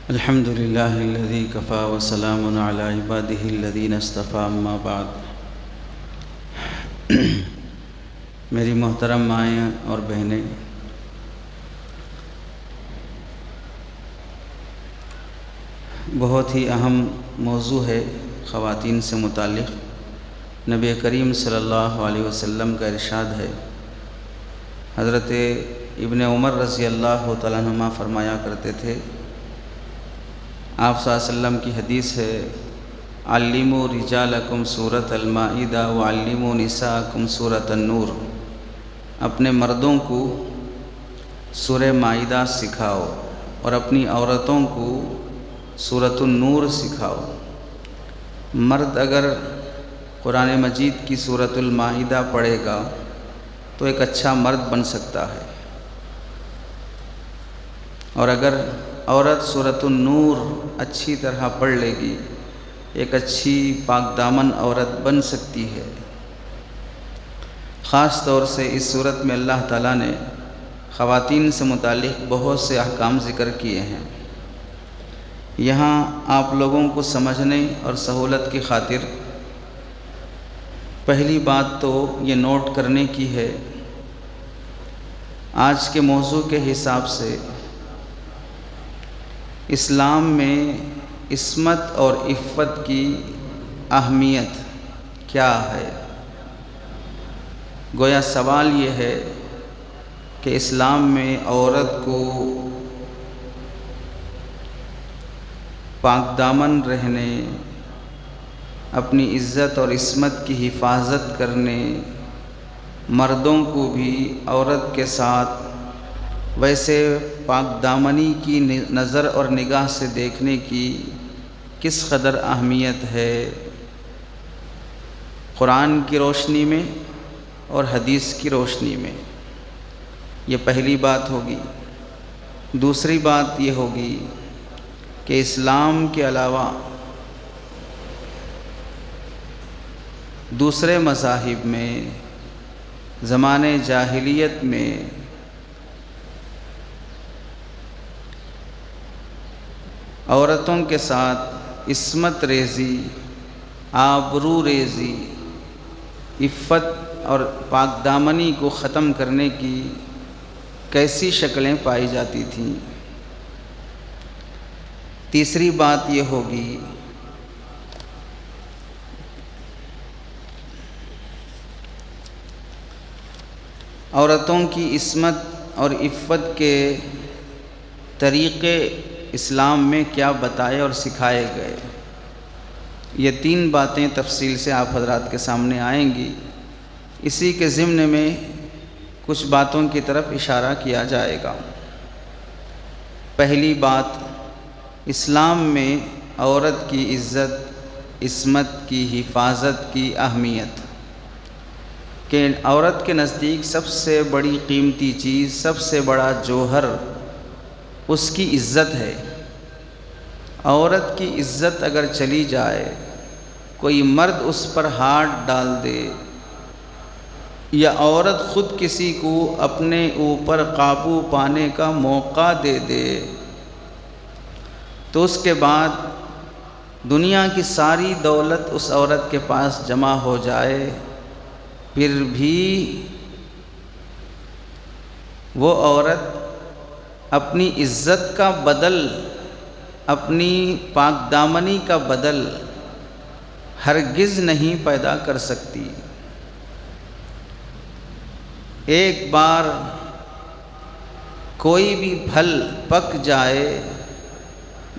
الحمد للہ الذی کفا وسلام علی عبادہ الذین اصطفی اما بعد۔ میری محترم مائیں اور بہنیں، بہت ہی اہم موضوع ہے خواتین سے متعلق۔ نبی کریم صلی اللہ علیہ وسلم کا ارشاد ہے، حضرت ابن عمر رضی اللہ تعالیٰ عنہما فرمایا کرتے تھے، آپ صلی اللہ علیہ وسلم کی حدیث ہے، علموا رجالکم سورۃ المائدہ وعلموا نساءکم سورۃ النور، اپنے مردوں کو سورہ مائدہ سکھاؤ اور اپنی عورتوں کو سورۃ النور سکھاؤ۔ مرد اگر قرآن مجید کی سورۃ المائدہ پڑھے گا تو ایک اچھا مرد بن سکتا ہے، اور اگر عورت سورۃ النور اچھی طرح پڑھ لے گی ایک اچھی پاک دامن عورت بن سکتی ہے۔ خاص طور سے اس صورت میں اللہ تعالیٰ نے خواتین سے متعلق بہت سے احکام ذکر کیے ہیں۔ یہاں آپ لوگوں کو سمجھنے اور سہولت کی خاطر پہلی بات تو یہ نوٹ کرنے کی ہے، آج کے موضوع کے حساب سے اسلام میں عصمت اور عفت کی اہمیت کیا ہے۔ گویا سوال یہ ہے کہ اسلام میں عورت کو پاک دامن رہنے، اپنی عزت اور عصمت کی حفاظت کرنے، مردوں کو بھی عورت کے ساتھ ویسے پاک دامنی کی نظر اور نگاہ سے دیکھنے کی کس قدر اہمیت ہے، قرآن کی روشنی میں اور حدیث کی روشنی میں۔ یہ پہلی بات ہوگی۔ دوسری بات یہ ہوگی کہ اسلام کے علاوہ دوسرے مذاہب میں زمانے جاہلیت میں عورتوں کے ساتھ عصمت ریزی، آبرو ریزی، عفت اور پاک دامنی کو ختم کرنے کی کیسی شکلیں پائی جاتی تھیں۔ تیسری بات یہ ہوگی عورتوں کی عصمت اور عفت کے طریقے اسلام میں کیا بتائے اور سکھائے گئے۔ یہ تین باتیں تفصیل سے آپ حضرات کے سامنے آئیں گی۔ اسی کے ضمن میں کچھ باتوں کی طرف اشارہ کیا جائے گا۔ پہلی بات، اسلام میں عورت کی عزت، عصمت کی حفاظت کی اہمیت، کہ عورت کے نزدیک سب سے بڑی قیمتی چیز، سب سے بڑا جوہر اس کی عزت ہے۔ عورت کی عزت اگر چلی جائے، کوئی مرد اس پر ہاتھ ڈال دے یا عورت خود کسی کو اپنے اوپر قابو پانے کا موقع دے دے تو اس کے بعد دنیا کی ساری دولت اس عورت کے پاس جمع ہو جائے، پھر بھی وہ عورت اپنی عزت کا بدل، اپنی پاک دامنی کا بدل ہرگز نہیں پیدا کر سکتی۔ ایک بار کوئی بھی پھل پک جائے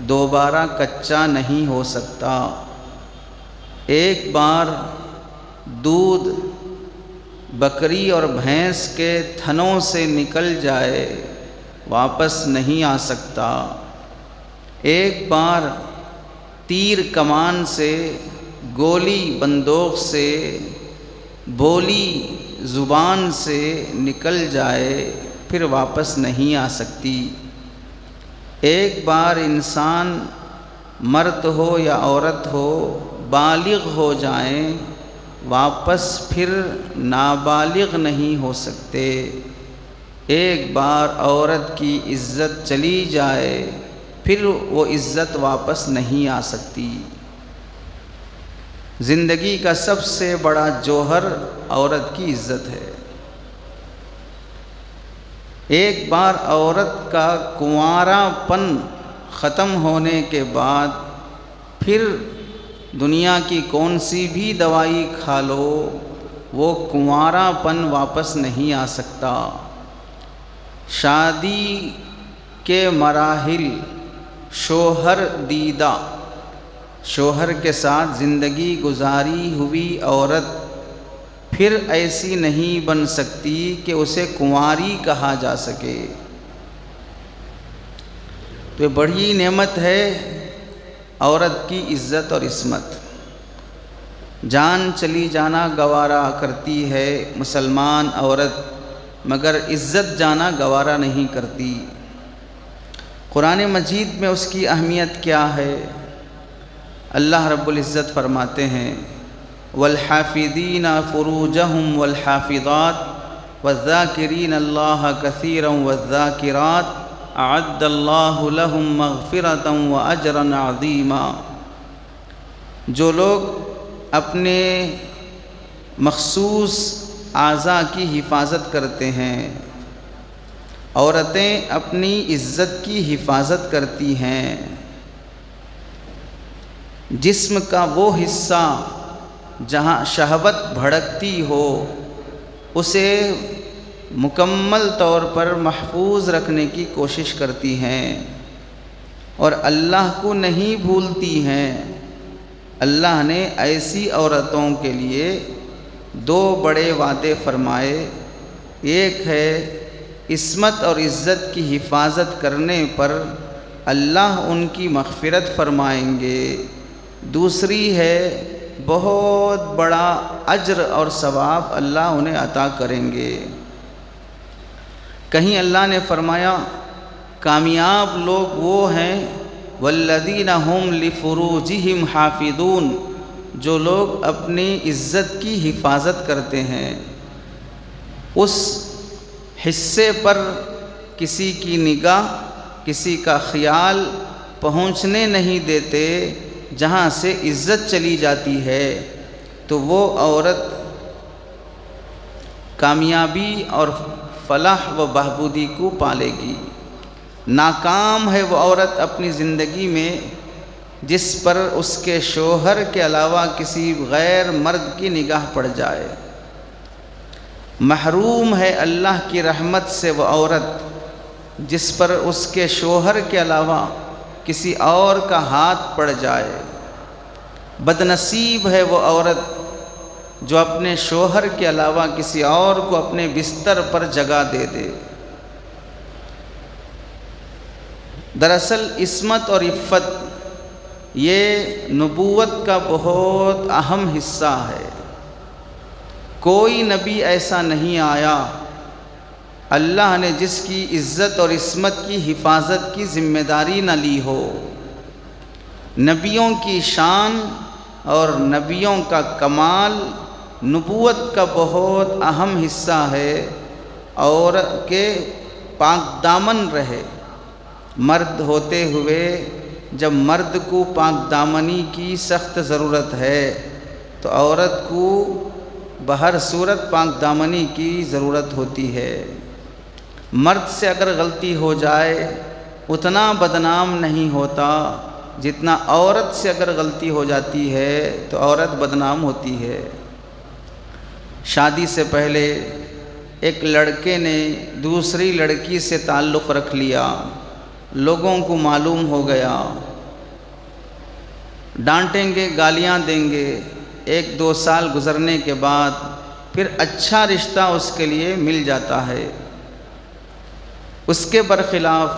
دوبارہ کچا نہیں ہو سکتا۔ ایک بار دودھ بکری اور بھینس کے تھنوں سے نکل جائے واپس نہیں آ سکتا۔ ایک بار تیر کمان سے، گولی بندوق سے، بولی زبان سے نکل جائے پھر واپس نہیں آ سکتی۔ ایک بار انسان مرد ہو یا عورت ہو بالغ ہو جائیں، واپس پھر نابالغ نہیں ہو سکتے۔ ایک بار عورت کی عزت چلی جائے پھر وہ عزت واپس نہیں آ سکتی۔ زندگی کا سب سے بڑا جوہر عورت کی عزت ہے۔ ایک بار عورت کا کنوارا پن ختم ہونے کے بعد پھر دنیا کی کون سی بھی دوائی کھا لو، وہ کنوارا پن واپس نہیں آ سکتا۔ شادی کے مراحل، شوہر دیدہ، شوہر کے ساتھ زندگی گزاری ہوئی عورت پھر ایسی نہیں بن سکتی کہ اسے کنواری کہا جا سکے۔ تو یہ بڑی نعمت ہے عورت کی عزت اور عصمت۔ جان چلی جانا گوارا کرتی ہے مسلمان عورت، مگر عزت جانا گوارا نہیں کرتی۔ قرآن مجید میں اس کی اہمیت کیا ہے؟ اللہ رب العزت فرماتے ہیں والحافظین فروجہم والحافظات والذاکرین اللہ کثیرا والذاکرات اعد اللہ لہم مغفرۃ واجرا عظیما۔ جو لوگ اپنے مخصوص اعضاء کی حفاظت کرتے ہیں، عورتیں اپنی عزت کی حفاظت کرتی ہیں، جسم کا وہ حصہ جہاں شہوت بھڑکتی ہو اسے مکمل طور پر محفوظ رکھنے کی کوشش کرتی ہیں اور اللہ کو نہیں بھولتی ہیں۔ اللہ نے ایسی عورتوں کے لیے دو بڑے وعدے فرمائے، ایک ہے عصمت اور عزت کی حفاظت کرنے پر اللہ ان کی مغفرت فرمائیں گے، دوسری ہے بہت بڑا اجر اور ثواب اللہ انہیں عطا کریں گے۔ کہیں اللہ نے فرمایا کامیاب لوگ وہ ہیں والذین ہم لفروجہم حافظون، جو لوگ اپنی عزت کی حفاظت کرتے ہیں، اس حصے پر کسی کی نگاہ، کسی کا خیال پہنچنے نہیں دیتے جہاں سے عزت چلی جاتی ہے، تو وہ عورت کامیابی اور فلاح و بہبودی کو پالے گی۔ ناکام ہے وہ عورت اپنی زندگی میں جس پر اس کے شوہر کے علاوہ کسی غیر مرد کی نگاہ پڑ جائے۔ محروم ہے اللہ کی رحمت سے وہ عورت جس پر اس کے شوہر کے علاوہ کسی اور کا ہاتھ پڑ جائے۔ بدنصیب ہے وہ عورت جو اپنے شوہر کے علاوہ کسی اور کو اپنے بستر پر جگہ دے دے۔ دراصل عصمت اور عفت یہ نبوت کا بہت اہم حصہ ہے۔ کوئی نبی ایسا نہیں آیا اللہ نے جس کی عزت اور عصمت کی حفاظت کی ذمہ داری نہ لی ہو۔ نبیوں کی شان اور نبیوں کا کمال نبوت کا بہت اہم حصہ ہے، اور کہ پاک دامن رہے۔ مرد ہوتے ہوئے جب مرد کو پاک دامنی کی سخت ضرورت ہے تو عورت کو بہر صورت پاک دامنی کی ضرورت ہوتی ہے۔ مرد سے اگر غلطی ہو جائے اتنا بدنام نہیں ہوتا جتنا عورت سے اگر غلطی ہو جاتی ہے تو عورت بدنام ہوتی ہے۔ شادی سے پہلے ایک لڑکے نے دوسری لڑکی سے تعلق رکھ لیا، لوگوں کو معلوم ہو گیا، ڈانٹیں گے، گالیاں دیں گے، 1-2 سال گزرنے کے بعد پھر اچھا رشتہ اس کے لیے مل جاتا ہے۔ اس کے برخلاف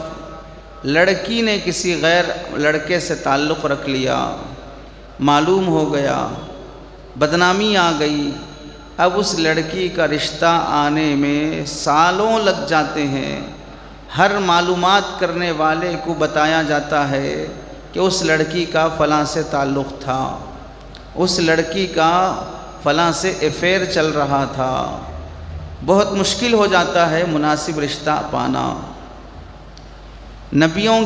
لڑکی نے کسی غیر لڑکے سے تعلق رکھ لیا، معلوم ہو گیا، بدنامی آ گئی، اب اس لڑکی کا رشتہ آنے میں سالوں لگ جاتے ہیں۔ ہر معلومات کرنے والے کو بتایا جاتا ہے کہ اس لڑکی کا فلاں سے تعلق تھا، اس لڑکی کا فلاں سے افیئر چل رہا تھا۔ بہت مشکل ہو جاتا ہے مناسب رشتہ پانا۔ نبیوں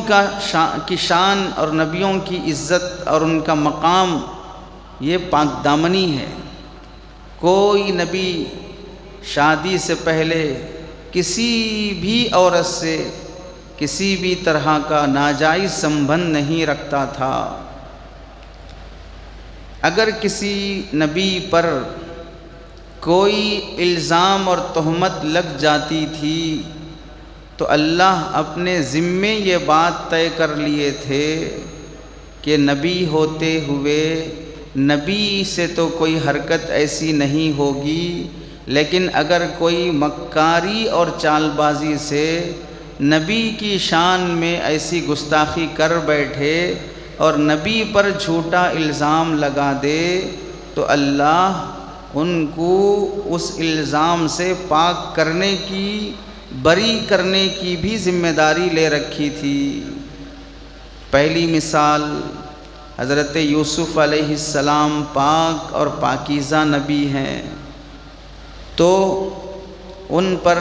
کی شان اور نبیوں کی عزت اور ان کا مقام یہ پاک دامنی ہے۔ کوئی نبی شادی سے پہلے کسی بھی عورت سے کسی بھی طرح کا ناجائز سمبند نہیں رکھتا تھا۔ اگر کسی نبی پر کوئی الزام اور تہمت لگ جاتی تھی تو اللہ اپنے ذمے یہ بات طے کر لیے تھے کہ نبی ہوتے ہوئے نبی سے تو کوئی حرکت ایسی نہیں ہوگی، لیکن اگر کوئی مکاری اور چال بازی سے نبی کی شان میں ایسی گستاخی کر بیٹھے اور نبی پر جھوٹا الزام لگا دے تو اللہ ان کو اس الزام سے پاک کرنے کی، بری کرنے کی بھی ذمہ داری لے رکھی تھی۔ پہلی مثال حضرت یوسف علیہ السلام پاک اور پاکیزہ نبی ہیں، تو ان پر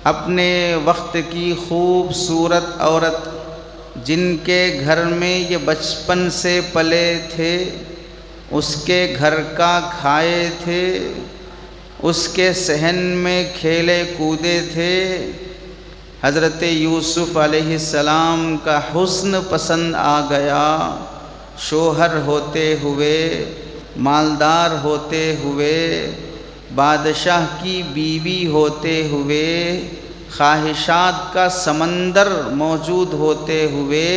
اپنے وقت کی خوبصورت عورت جن کے گھر میں یہ بچپن سے پلے تھے، اس کے گھر کا کھائے تھے، اس کے صحن میں کھیلے کودے تھے، حضرت یوسف علیہ السلام کا حسن پسند آ گیا۔ شوہر ہوتے ہوئے، مالدار ہوتے ہوئے، بادشاہ کی بیوی ہوتے ہوئے، خواہشات کا سمندر موجود ہوتے ہوئے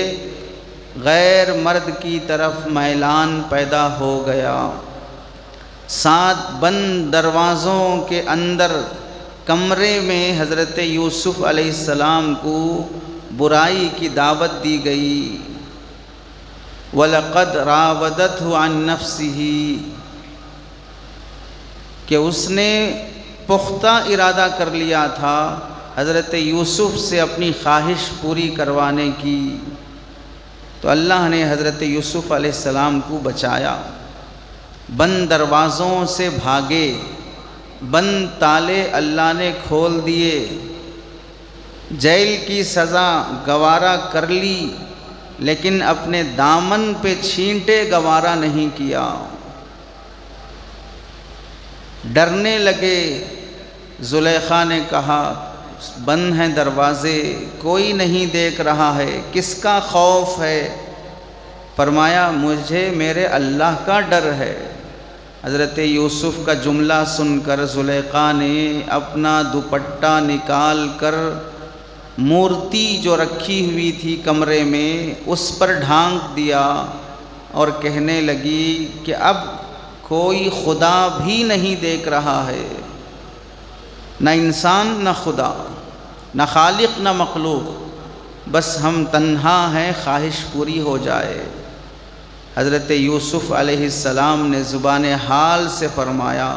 غیر مرد کی طرف میلان پیدا ہو گیا۔ 7 بند دروازوں کے اندر کمرے میں حضرت یوسف علیہ السلام کو برائی کی دعوت دی گئی۔ وَلَقَدْ رَاوَدَتْهُ عَن نَفْسِهِ، کہ اس نے پختہ ارادہ کر لیا تھا حضرت یوسف سے اپنی خواہش پوری کروانے کی، تو اللہ نے حضرت یوسف علیہ السلام کو بچایا۔ بند دروازوں سے بھاگے، بند تالے اللہ نے کھول دیے، جیل کی سزا گوارا کر لی، لیکن اپنے دامن پہ چھینٹے گوارا نہیں کیا۔ ڈرنے لگے، زلیخا نے کہا بند ہیں دروازے، کوئی نہیں دیکھ رہا ہے، کس کا خوف ہے؟ فرمایا مجھے میرے اللہ کا ڈر ہے۔ حضرت یوسف کا جملہ سن کر زلیخا نے اپنا دوپٹہ نکال کر مورتی جو رکھی ہوئی تھی کمرے میں اس پر ڈھانک دیا اور کہنے لگی کہ اب کوئی خدا بھی نہیں دیکھ رہا ہے، نہ انسان نہ خدا، نہ خالق نہ مخلوق، بس ہم تنہا ہیں، خواہش پوری ہو جائے۔ حضرت یوسف علیہ السلام نے زبان حال سے فرمایا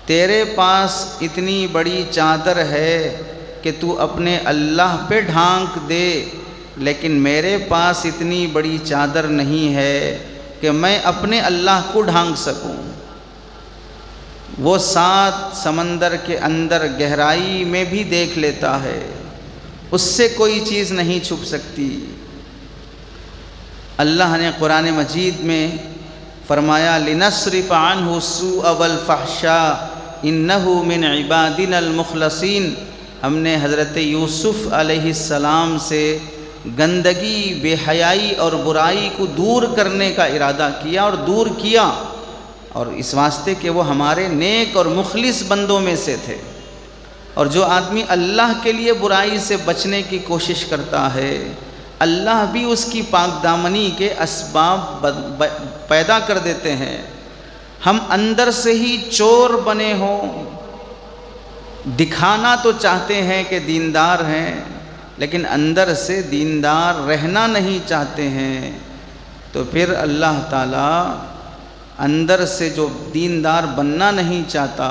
تیرے پاس اتنی بڑی چادر ہے کہ تو اپنے اللہ پہ ڈھانک دے، لیکن میرے پاس اتنی بڑی چادر نہیں ہے کہ میں اپنے اللہ کو ڈھانک سکوں۔ وہ 7 سمندر کے اندر گہرائی میں بھی دیکھ لیتا ہے، اس سے کوئی چیز نہیں چھپ سکتی۔ اللہ نے قرآن مجید میں فرمایا لِنَصْرِفَ عَنْهُ السُّوءَ وَالْفَحْشَاءَ إِنَّهُ مِنْ عِبَادِنَا الْمُخْلَصِينَ، ہم نے حضرت یوسف علیہ السلام سے گندگی، بے حیائی اور برائی کو دور کرنے کا ارادہ کیا اور دور کیا، اور اس واسطے کہ وہ ہمارے نیک اور مخلص بندوں میں سے تھے۔ اور جو آدمی اللہ کے لیے برائی سے بچنے کی کوشش کرتا ہے، اللہ بھی اس کی پاک دامنی کے اسباب پیدا کر دیتے ہیں۔ ہم اندر سے ہی چور بنے ہوں، دکھانا تو چاہتے ہیں کہ دیندار ہیں، لیکن اندر سے دیندار رہنا نہیں چاہتے ہیں، تو پھر اللہ تعالیٰ اندر سے جو دیندار بننا نہیں چاہتا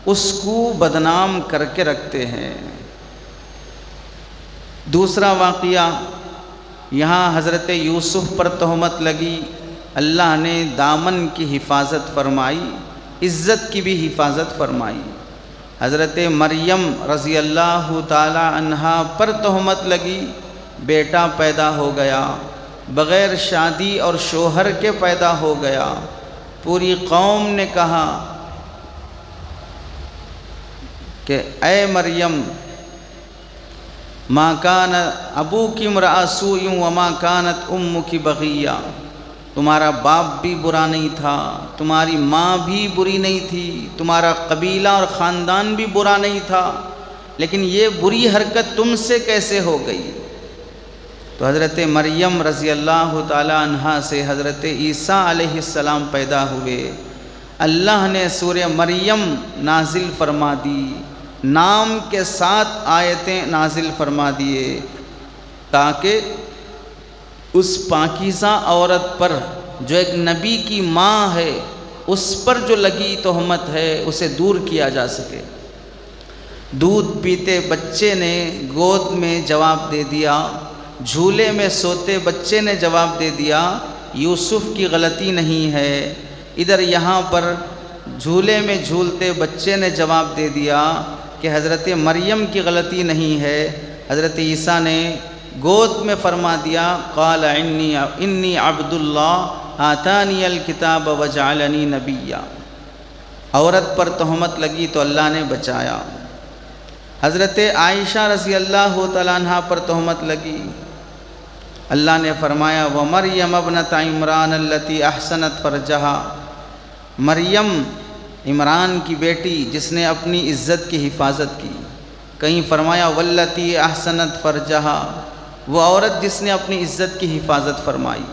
اس کو بدنام کر کے رکھتے ہیں۔ دوسرا واقعہ، یہاں حضرت یوسف پر تہمت لگی، اللہ نے دامن کی حفاظت فرمائی، عزت کی بھی حفاظت فرمائی۔ حضرت مریم رضی اللہ تعالی عنہا پر تہمت لگی، بیٹا پیدا ہو گیا، بغیر شادی اور شوہر کے پیدا ہو گیا۔ پوری قوم نے کہا کہ اے مریم، ما کان ابوکی امرأ سوء وما کانت امکی بغیہ، تمہارا باپ بھی برا نہیں تھا، تمہاری ماں بھی بری نہیں تھی، تمہارا قبیلہ اور خاندان بھی برا نہیں تھا، لیکن یہ بری حرکت تم سے کیسے ہو گئی؟ تو حضرت مریم رضی اللہ تعالی عنہا سے حضرت عیسیٰ علیہ السلام پیدا ہوئے۔ اللہ نے سورہ مریم نازل فرما دی، نام کے ساتھ آیتیں نازل فرما دیے، تاکہ اس پاکیزہ عورت پر جو ایک نبی کی ماں ہے، اس پر جو لگی تہمت ہے اسے دور کیا جا سکے۔ دودھ پیتے بچے نے گود میں جواب دے دیا، جھولے میں سوتے بچے نے جواب دے دیا یوسف کی غلطی نہیں ہے۔ ادھر یہاں پر جھولے میں جھولتے بچے نے جواب دے دیا کہ حضرت مریم کی غلطی نہیں ہے۔ حضرت عیسیٰ نے گود میں فرما دیا، قال انی عبد اللہ آتانی الکتاب وجعلنی نبیا۔ عورت پر تہمت لگی تو اللہ نے بچایا۔ حضرت عائشہ رضی اللہ تعالیٰ عنہا پر تہمت لگی، اللہ نے فرمایا وَمَرْيَمَ ابْنَتَ عِمْرَانَ الَّتِي أَحْسَنَتْ فَرْجَهَا، مریم عمران کی بیٹی جس نے اپنی عزت کی حفاظت کی۔ کہیں فرمایا وَالَّتِي أَحْسَنَتْ فَرْجَهَا، وہ عورت جس نے اپنی عزت کی حفاظت فرمائی۔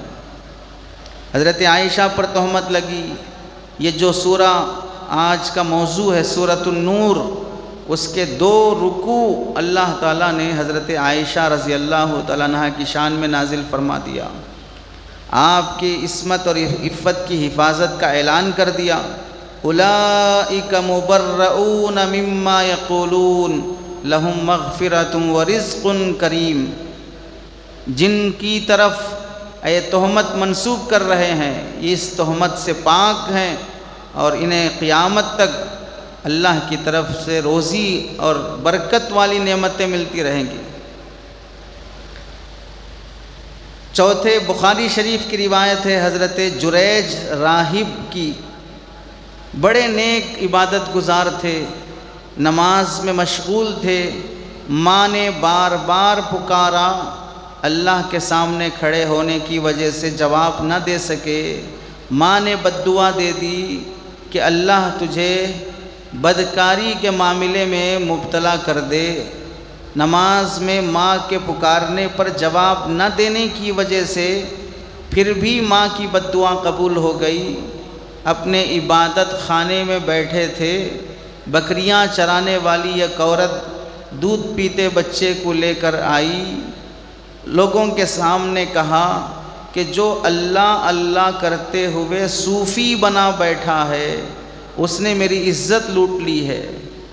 حضرت عائشہ پر تہمت لگی۔ یہ جو سورہ آج کا موضوع ہے سورۃ النور، اس کے 2 رکوع اللہ تعالیٰ نے حضرت عائشہ رضی اللہ تعالیٰ عنہ کی شان میں نازل فرما دیا۔ آپ کی عصمت اور عفت کی حفاظت کا اعلان کر دیا، اولئک مبرؤون مما یقولون لہم مغفرۃ ورزق کریم، جن کی طرف یہ تہمت منسوب کر رہے ہیں یہ اس تہمت سے پاک ہیں، اور انہیں قیامت تک اللہ کی طرف سے روزی اور برکت والی نعمتیں ملتی رہیں گی۔ چوتھے بخاری شریف کی روایت ہے حضرت جریج راہب کی، بڑے نیک عبادت گزار تھے، نماز میں مشغول تھے۔ ماں نے بار بار پکارا، اللہ کے سامنے کھڑے ہونے کی وجہ سے جواب نہ دے سکے۔ ماں نے بد دعا دے دی کہ اللہ تجھے بدکاری کے معاملے میں مبتلا کر دے۔ نماز میں ماں کے پکارنے پر جواب نہ دینے کی وجہ سے پھر بھی ماں کی بد دعا قبول ہو گئی۔ اپنے عبادت خانے میں بیٹھے تھے، بکریاں چرانے والی ایک عورت دودھ پیتے بچے کو لے کر آئی، لوگوں کے سامنے کہا کہ جو اللہ اللہ کرتے ہوئے صوفی بنا بیٹھا ہے اس نے میری عزت لوٹ لی ہے،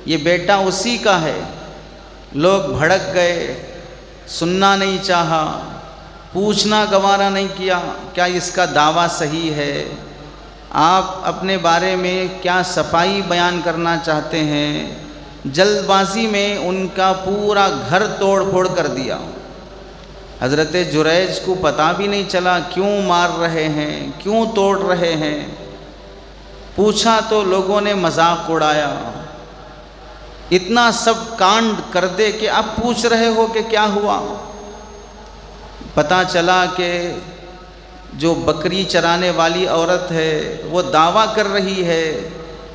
یہ بیٹا اسی کا ہے۔ لوگ بھڑک گئے، سننا نہیں چاہا، پوچھنا گوارا نہیں کیا کیا اس کا دعویٰ صحیح ہے، آپ اپنے بارے میں کیا صفائی بیان کرنا چاہتے ہیں۔ جلد بازی میں ان کا پورا گھر توڑ پھوڑ کر دیا۔ حضرت جریج کو پتہ بھی نہیں چلا کیوں مار رہے ہیں، کیوں توڑ رہے ہیں۔ پوچھا تو لوگوں نے مذاق اڑایا، اتنا سب کانڈ کر دے کہ اب پوچھ رہے ہو کہ کیا ہوا۔ پتہ چلا کہ جو بکری چرانے والی عورت ہے وہ دعویٰ کر رہی ہے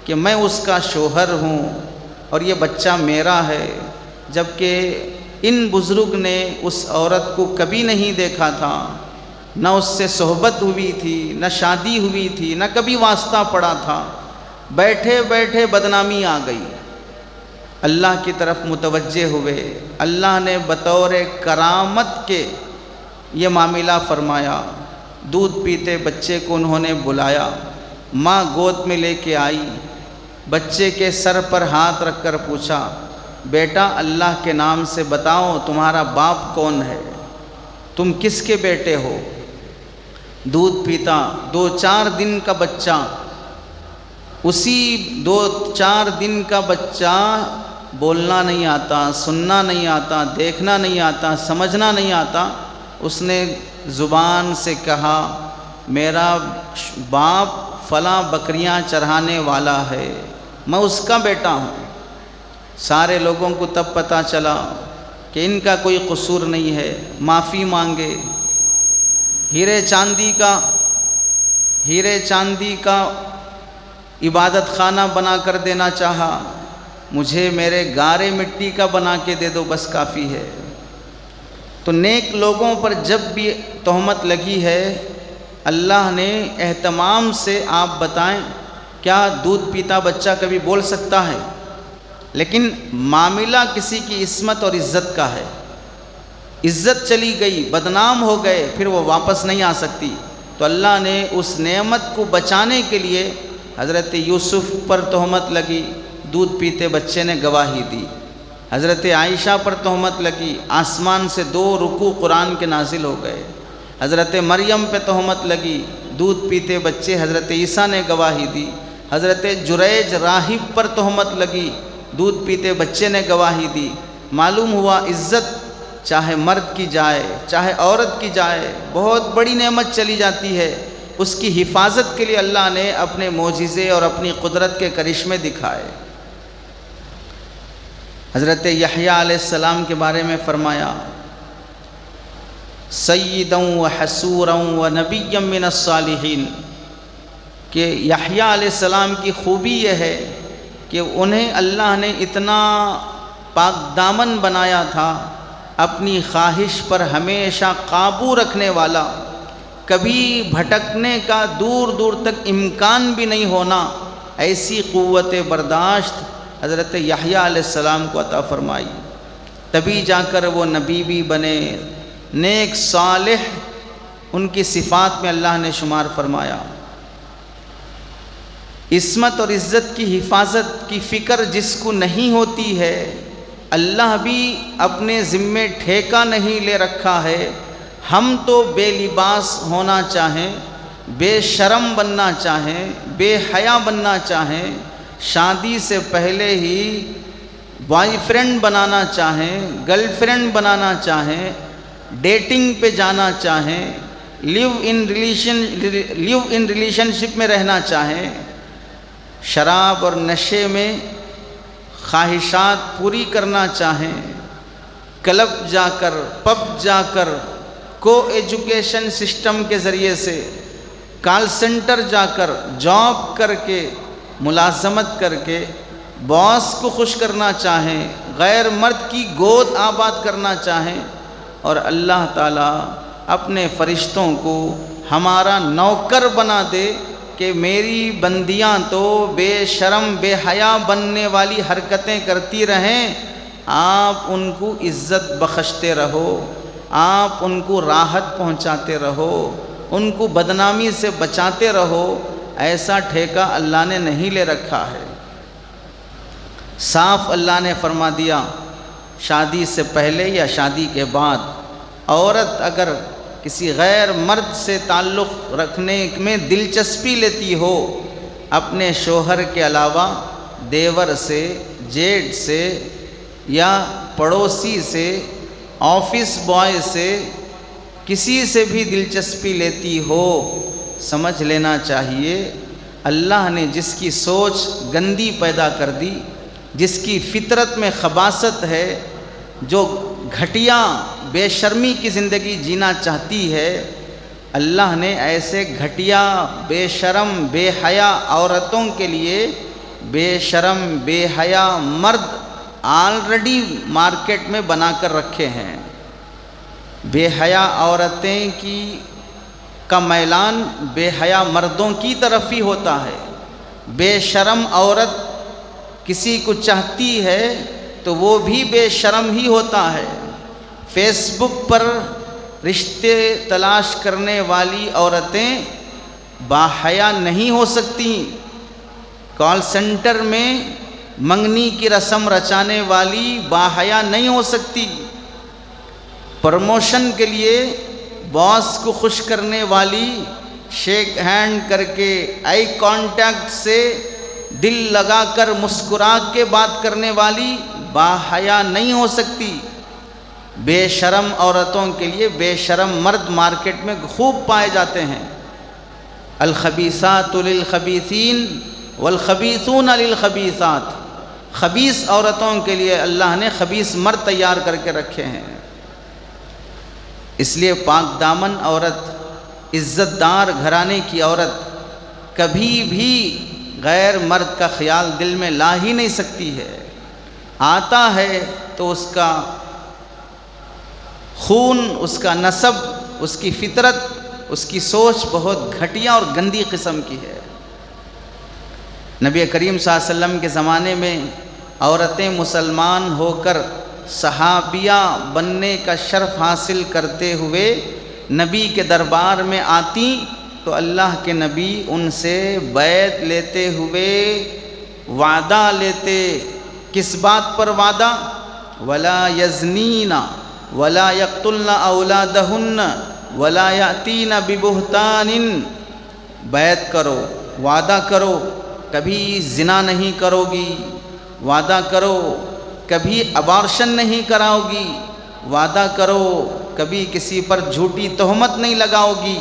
کہ میں اس کا شوہر ہوں اور یہ بچہ میرا ہے، جبکہ ان بزرگ نے اس عورت کو کبھی نہیں دیکھا تھا، نہ اس سے صحبت ہوئی تھی، نہ شادی ہوئی تھی، نہ کبھی واسطہ پڑا تھا۔ بیٹھے بیٹھے بدنامی آ گئی، اللہ کی طرف متوجہ ہوئے۔ اللہ نے بطور کرامت کے یہ معاملہ فرمایا۔ دودھ پیتے بچے کو انہوں نے بلایا، ماں گود میں لے کے آئی، بچے کے سر پر ہاتھ رکھ کر پوچھا، بیٹا اللہ کے نام سے بتاؤ تمہارا باپ کون ہے، تم کس کے بیٹے ہو؟ دودھ پیتا 2-4 دن کا بچہ اسی 2-4 دن کا بچہ بولنا نہیں آتا، سننا نہیں آتا، دیکھنا نہیں آتا، سمجھنا نہیں آتا، اس نے زبان سے کہا میرا باپ فلاں بکریاں چرانے والا ہے، میں اس کا بیٹا ہوں۔ سارے لوگوں کو تب پتہ چلا کہ ان کا کوئی قصور نہیں ہے، معافی مانگے۔ ہیرے چاندی کا عبادت خانہ بنا کر دینا چاہا، مجھے میرے گارے مٹی کا بنا کے دے دو بس کافی ہے۔ تو نیک لوگوں پر جب بھی تہمت لگی ہے، اللہ نے اہتمام سے آپ بتائیں کیا دودھ پیتا بچہ کبھی بول سکتا ہے؟ لیکن معاملہ کسی کی عصمت اور عزت کا ہے، عزت چلی گئی، بدنام ہو گئے، پھر وہ واپس نہیں آ سکتی۔ تو اللہ نے اس نعمت کو بچانے کے لیے حضرت یوسف پر تہمت لگی، دودھ پیتے بچے نے گواہی دی۔ حضرت عائشہ پر تہمت لگی، آسمان سے 2 رکوع قرآن کے نازل ہو گئے۔ حضرت مریم پہ تہمت لگی، دودھ پیتے بچے، حضرت عیسیٰ نے گواہی دی۔ حضرت جریج راہب پر تہمت لگی، دودھ پیتے بچے نے گواہی دی۔ معلوم ہوا عزت چاہے مرد کی جائے چاہے عورت کی جائے، بہت بڑی نعمت چلی جاتی ہے، اس کی حفاظت کے لیے اللہ نے اپنے معجزے اور اپنی قدرت کے کرشمے دکھائے۔ حضرت یحییٰ علیہ السلام کے بارے میں فرمایا سیداً وحسوراً ونبیاً من الصالحین، کہ یحییٰ علیہ السلام کی خوبی یہ ہے کہ انہیں اللہ نے اتنا پاک دامن بنایا تھا، اپنی خواہش پر ہمیشہ قابو رکھنے والا، کبھی بھٹکنے کا دور دور تک امکان بھی نہیں ہونا، ایسی قوت برداشت حضرت یحییٰ علیہ السلام کو عطا فرمائی۔ تبھی جا کر وہ نبی بھی بنے، نیک صالح ان کی صفات میں اللہ نے شمار فرمایا۔ عصمت اور عزت کی حفاظت کی فکر جس کو نہیں ہوتی ہے، اللہ بھی اپنے ذمے ٹھیکہ نہیں لے رکھا ہے۔ ہم تو بے لباس ہونا چاہیں، بے شرم بننا چاہیں، بے حیا بننا چاہیں، شادی سے پہلے ہی بوائے فرینڈ بنانا چاہیں، گرل فرینڈ بنانا چاہیں، ڈیٹنگ پہ جانا چاہیں، لیو ان ریلیشن شپ میں رہنا چاہیں، شراب اور نشے میں خواہشات پوری کرنا چاہیں، کلب جا کر، پب جا کر، کو ایجوکیشن سسٹم کے ذریعے سے، کال سینٹر جا کر، جاب کر کے، ملازمت کر کے باس کو خوش کرنا چاہیں، غیر مرد کی گود آباد کرنا چاہیں، اور اللہ تعالیٰ اپنے فرشتوں کو ہمارا نوکر بنا دے کہ میری بندیاں تو بے شرم بے حیا بننے والی حرکتیں کرتی رہیں، آپ ان کو عزت بخشتے رہو، آپ ان کو راحت پہنچاتے رہو، ان کو بدنامی سے بچاتے رہو۔ ایسا ٹھیکہ اللہ نے نہیں لے رکھا ہے۔ صاف اللہ نے فرما دیا، شادی سے پہلے یا شادی کے بعد عورت اگر کسی غیر مرد سے تعلق رکھنے میں دلچسپی لیتی ہو، اپنے شوہر کے علاوہ دیور سے، جیٹ سے یا پڑوسی سے، آفس بوائے سے، کسی سے بھی دلچسپی لیتی ہو، سمجھ لینا چاہیے اللہ نے جس کی سوچ گندی پیدا کر دی، جس کی فطرت میں خباثت ہے، جو گھٹیا بے شرمی کی زندگی جینا چاہتی ہے، اللہ نے ایسے گھٹیا بے شرم بے حیا عورتوں کے لیے بے شرم بے حیا مرد آلریڈی مارکیٹ میں بنا کر رکھے ہیں۔ بے حیا عورتیں کا میلان بے حیا مردوں کی طرف ہی ہوتا ہے۔ بے شرم عورت کسی کو چاہتی ہے تو وہ بھی بے شرم ہی ہوتا ہے۔ فیس بک پر رشتے تلاش کرنے والی عورتیں باحیا نہیں ہو سکتی، کال سینٹر میں منگنی کی رسم رچانے والی باحیا نہیں ہو سکتی، پروموشن کے لیے باس کو خوش کرنے والی شیک ہینڈ کر کے آئی کانٹیکٹ سے دل لگا کر مسکرا کے بات کرنے والی باحیا نہیں ہو سکتی۔ بے شرم عورتوں کے لیے بے شرم مرد مارکیٹ میں خوب پائے جاتے ہیں۔ الخبیثات للخبیثین والخبیثون للخبیثات، خبیث عورتوں کے لیے اللہ نے خبیث مرد تیار کر کے رکھے ہیں۔ اس لیے پاک دامن عورت، عزت دار گھرانے کی عورت کبھی بھی غیر مرد کا خیال دل میں لا ہی نہیں سکتی ہے۔ آتا ہے تو اس کا خون، اس کا نسب، اس کی فطرت، اس کی سوچ بہت گھٹیا اور گندی قسم کی ہے۔ نبی کریم صلی اللہ علیہ وسلم کے زمانے میں عورتیں مسلمان ہو کر صحابیہ بننے کا شرف حاصل کرتے ہوئے نبی کے دربار میں آتی تو اللہ کے نبی ان سے بیعت لیتے ہوئے وعدہ لیتے۔ کس بات پر وعدہ؟ ولا یزنین ولا یقتلن اولادہن ولا یأتین ببہتان، بیعت کرو، وعدہ کرو کبھی زنا نہیں کرو گی، وعدہ کرو کبھی ابارشن نہیں کراؤ گی، وعدہ کرو کبھی کسی پر جھوٹی تہمت نہیں لگاؤ گی۔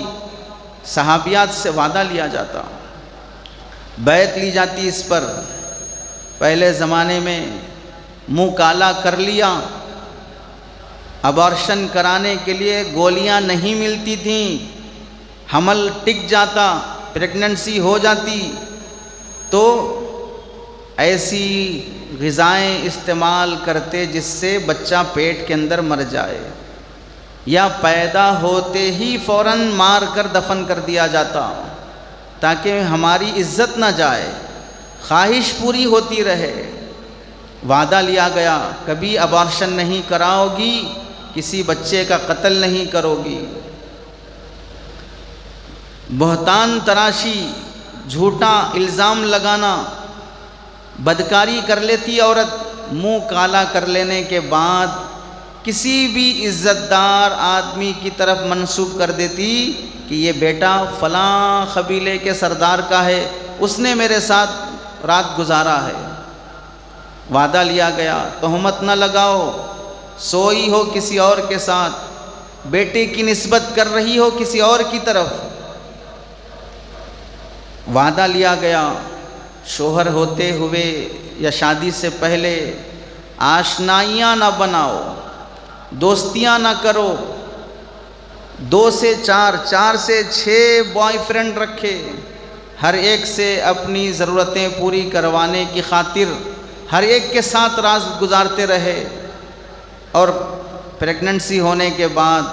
صحابیات سے وعدہ لیا جاتا، بیعت لی جاتی اس پر۔ پہلے زمانے میں منہ کالا کر لیا، ابارشن کرانے کے لیے گولیاں نہیں ملتی تھیں، حمل ٹک جاتا، پریگننسی ہو جاتی، تو ایسی غذائیں استعمال کرتے جس سے بچہ پیٹ کے اندر مر جائے، یا پیدا ہوتے ہی فوراً مار کر دفن کر دیا جاتا تاکہ ہماری عزت نہ جائے، خواہش پوری ہوتی رہے۔ وعدہ لیا گیا کبھی ابارشن نہیں کراؤ گی، کسی بچے کا قتل نہیں کرو گی۔ بہتان تراشی، جھوٹا الزام لگانا، بدکاری کر لیتی عورت، منہ کالا کر لینے کے بعد کسی بھی عزت دار آدمی کی طرف منسوب کر دیتی کہ یہ بیٹا فلاں قبیلے کے سردار کا ہے، اس نے میرے ساتھ رات گزارا ہے۔ وعدہ لیا گیا تہمت نہ لگاؤ، سوئی ہو کسی اور کے ساتھ، بیٹے کی نسبت کر رہی ہو کسی اور کی طرف۔ وعدہ لیا گیا شوہر ہوتے ہوئے یا شادی سے پہلے آشنائیاں نہ بناؤ، دوستیاں نہ کرو، 2 سے 4، 4 سے 6 بوائے فرینڈ رکھے، ہر ایک سے اپنی ضرورتیں پوری کروانے کی خاطر ہر ایک کے ساتھ راز گزارتے رہے، اور پریگننسی ہونے کے بعد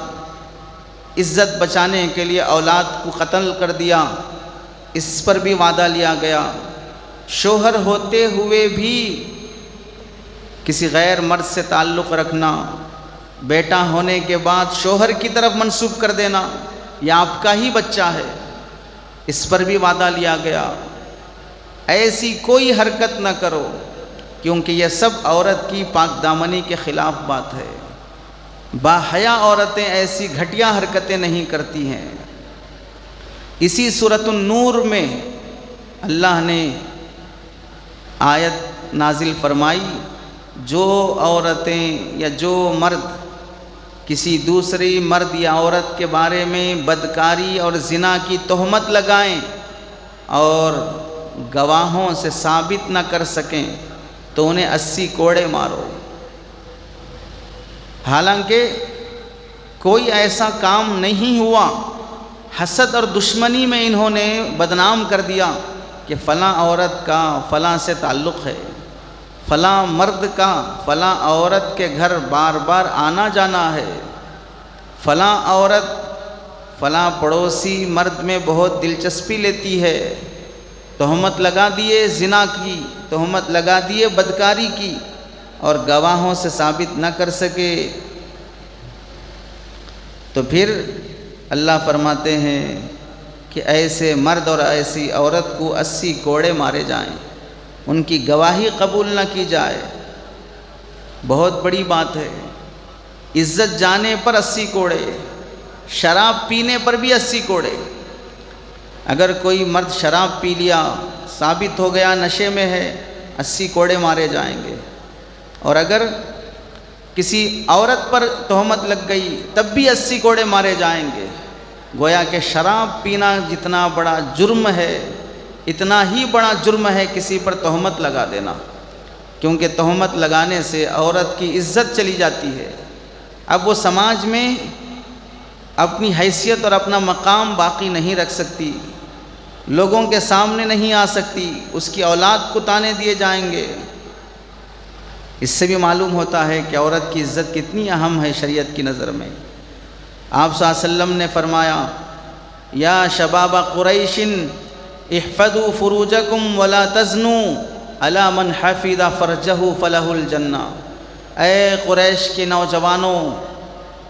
عزت بچانے کے لیے اولاد کو قتل کر دیا، اس پر بھی وعدہ لیا گیا۔ شوہر ہوتے ہوئے بھی کسی غیر مرد سے تعلق رکھنا، بیٹا ہونے کے بعد شوہر کی طرف منسوب کر دینا، یہ آپ کا ہی بچہ ہے، اس پر بھی وعدہ لیا گیا۔ ایسی کوئی حرکت نہ کرو، کیونکہ یہ سب عورت کی پاک دامنی کے خلاف بات ہے۔ باحیا عورتیں ایسی گھٹیا حرکتیں نہیں کرتی ہیں۔ اسی سورۃ النور میں اللہ نے آیت نازل فرمائی، جو عورتیں یا جو مرد کسی دوسری مرد یا عورت کے بارے میں بدکاری اور زنا کی تہمت لگائیں اور گواہوں سے ثابت نہ کر سکیں تو انہیں 80 کوڑے مارو۔ حالانکہ کوئی ایسا کام نہیں ہوا، حسد اور دشمنی میں انہوں نے بدنام کر دیا کہ فلاں عورت کا فلاں سے تعلق ہے، فلاں مرد کا فلاں عورت کے گھر بار بار آنا جانا ہے، فلاں عورت فلاں پڑوسی مرد میں بہت دلچسپی لیتی ہے، تہمت لگا دیے زنا کی، تہمت لگا دیے بدکاری کی، اور گواہوں سے ثابت نہ کر سکے تو پھر اللہ فرماتے ہیں کہ ایسے مرد اور ایسی عورت کو 80 کوڑے مارے جائیں، ان کی گواہی قبول نہ کی جائے۔ بہت بڑی بات ہے، عزت جانے پر 80 کوڑے، شراب پینے پر بھی 80 کوڑے۔ اگر کوئی مرد شراب پی لیا، ثابت ہو گیا نشے میں ہے 80 کوڑے مارے جائیں گے، اور اگر کسی عورت پر تہمت لگ گئی تب بھی 80 کوڑے مارے جائیں گے۔ گویا کہ شراب پینا جتنا بڑا جرم ہے اتنا ہی بڑا جرم ہے کسی پر تہمت لگا دینا، کیونکہ تہمت لگانے سے عورت کی عزت چلی جاتی ہے۔ اب وہ سماج میں اپنی حیثیت اور اپنا مقام باقی نہیں رکھ سکتی، لوگوں کے سامنے نہیں آ سکتی، اس کی اولاد کو طعنے دیے جائیں گے۔ اس سے بھی معلوم ہوتا ہے کہ عورت کی عزت کتنی اہم ہے شریعت کی نظر میں۔ آپ صلی اللہ علیہ وسلم نے فرمایا، یا شباب قریش احفظوا فروجکم ولا تزنوا الا من حفظ فرجہ فلہ الجنہ۔ اے قریش کے نوجوانوں،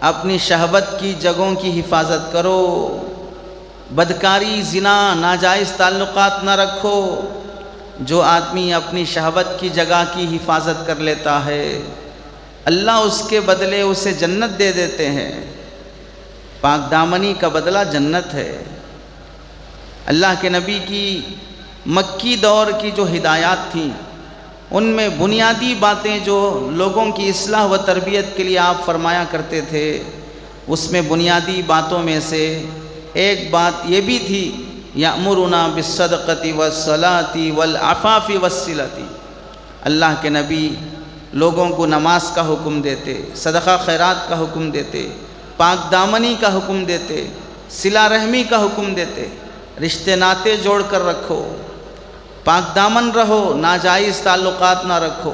اپنی شہوت کی جگہوں کی حفاظت کرو، بدکاری، زنا، ناجائز تعلقات نہ رکھو۔ جو آدمی اپنی شہوت کی جگہ کی حفاظت کر لیتا ہے اللہ اس کے بدلے اسے جنت دے دیتے ہیں۔ پاک دامنی کا بدلہ جنت ہے۔ اللہ کے نبی کی مکی دور کی جو ہدایات تھیں ان میں بنیادی باتیں جو لوگوں کی اصلاح و تربیت کے لیے آپ فرمایا کرتے تھے، اس میں بنیادی باتوں میں سے ایک بات یہ بھی تھی، یأمرنا بالصدقۃ والصلاۃ والعفاف والصلۃ۔ اللہ کے نبی لوگوں کو نماز کا حکم دیتے، صدقہ خیرات کا حکم دیتے، پاک دامنی کا حکم دیتے، صلہ رحمی کا حکم دیتے، رشتے ناطے جوڑ کر رکھو، پاک دامن رہو، ناجائز تعلقات نہ رکھو۔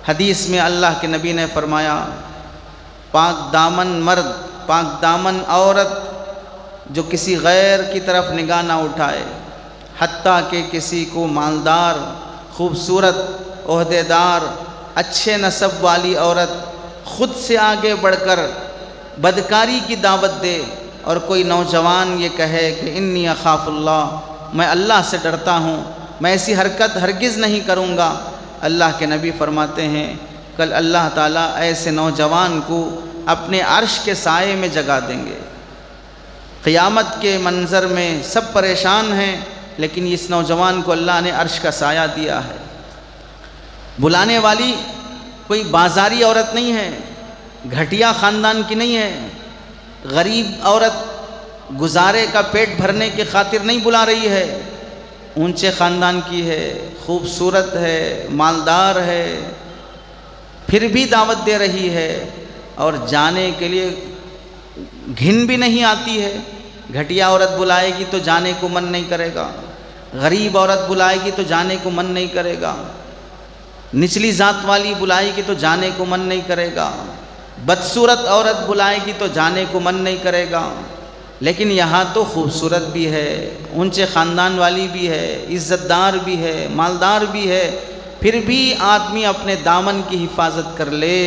حدیث میں اللہ کے نبی نے فرمایا، پاک دامن مرد، پاک دامن عورت جو کسی غیر کی طرف نگاہ نہ اٹھائے، حتیٰ کہ کسی کو مالدار، خوبصورت، عہدیدار، اچھے نسب والی عورت خود سے آگے بڑھ کر بدکاری کی دعوت دے، اور کوئی نوجوان یہ کہے کہ انی اخاف اللہ، میں اللہ سے ڈرتا ہوں، میں ایسی حرکت ہرگز نہیں کروں گا، اللہ کے نبی فرماتے ہیں کل اللہ تعالیٰ ایسے نوجوان کو اپنے عرش کے سائے میں جگا دیں گے۔ قیامت کے منظر میں سب پریشان ہیں، لیکن اس نوجوان کو اللہ نے عرش کا سایہ دیا ہے۔ بلانے والی کوئی بازاری عورت نہیں ہے، گھٹیا خاندان کی نہیں ہے، غریب عورت گزارے کا پیٹ بھرنے کی خاطر نہیں بلا رہی ہے، اونچے خاندان کی ہے، خوبصورت ہے، مالدار ہے، پھر بھی دعوت دے رہی ہے، اور جانے کے لیے گھن بھی نہیں آتی ہے۔ گھٹیا عورت بلائے گی تو جانے کو من نہیں کرے گا، غریب عورت بلائے گی تو جانے کو من نہیں کرے گا، نچلی ذات والی بلائے گی تو جانے کو من نہیں کرے گا، بدصورت عورت بلائے گی تو جانے کو من نہیں کرے گا۔ لیکن یہاں تو خوبصورت بھی ہے، اونچے خاندان والی بھی ہے، عزت دار بھی ہے، مالدار بھی ہے، پھر بھی آدمی اپنے دامن کی حفاظت کر لے،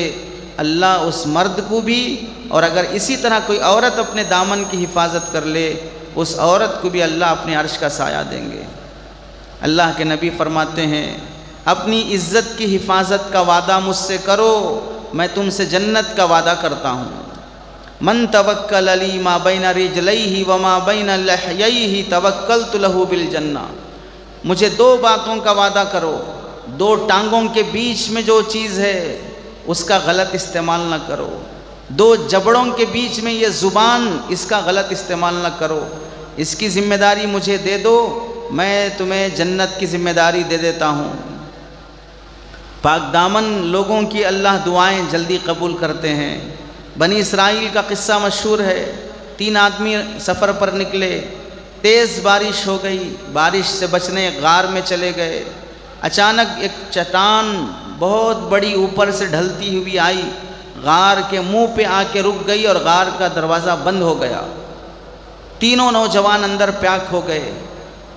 اللہ اس مرد کو بھی، اور اگر اسی طرح کوئی عورت اپنے دامن کی حفاظت کر لے اس عورت کو بھی اللہ اپنے عرش کا سایہ دیں گے۔ اللہ کے نبی فرماتے ہیں، اپنی عزت کی حفاظت کا وعدہ مجھ سے کرو، میں تم سے جنت کا وعدہ کرتا ہوں۔ من توکل علی ما بین رجلیہ وما بین لحییہ توکلت لہ بالجنہ۔ مجھے دو باتوں کا وعدہ کرو، دو ٹانگوں کے بیچ میں جو چیز ہے اس کا غلط استعمال نہ کرو، دو جبڑوں کے بیچ میں یہ زبان، اس کا غلط استعمال نہ کرو، اس کی ذمہ داری مجھے دے دو، میں تمہیں جنت کی ذمہ داری دے دیتا ہوں۔ پاک دامن لوگوں کی اللہ دعائیں جلدی قبول کرتے ہیں۔ بنی اسرائیل کا قصہ مشہور ہے، 3 آدمی سفر پر نکلے، تیز بارش ہو گئی، بارش سے بچنے غار میں چلے گئے، اچانک ایک چٹان بہت بڑی اوپر سے ڈھلتی ہوئی آئی، غار کے منہ پہ آ کے رک گئی اور غار کا دروازہ بند ہو گیا۔ تینوں نوجوان اندر پیاک ہو گئے،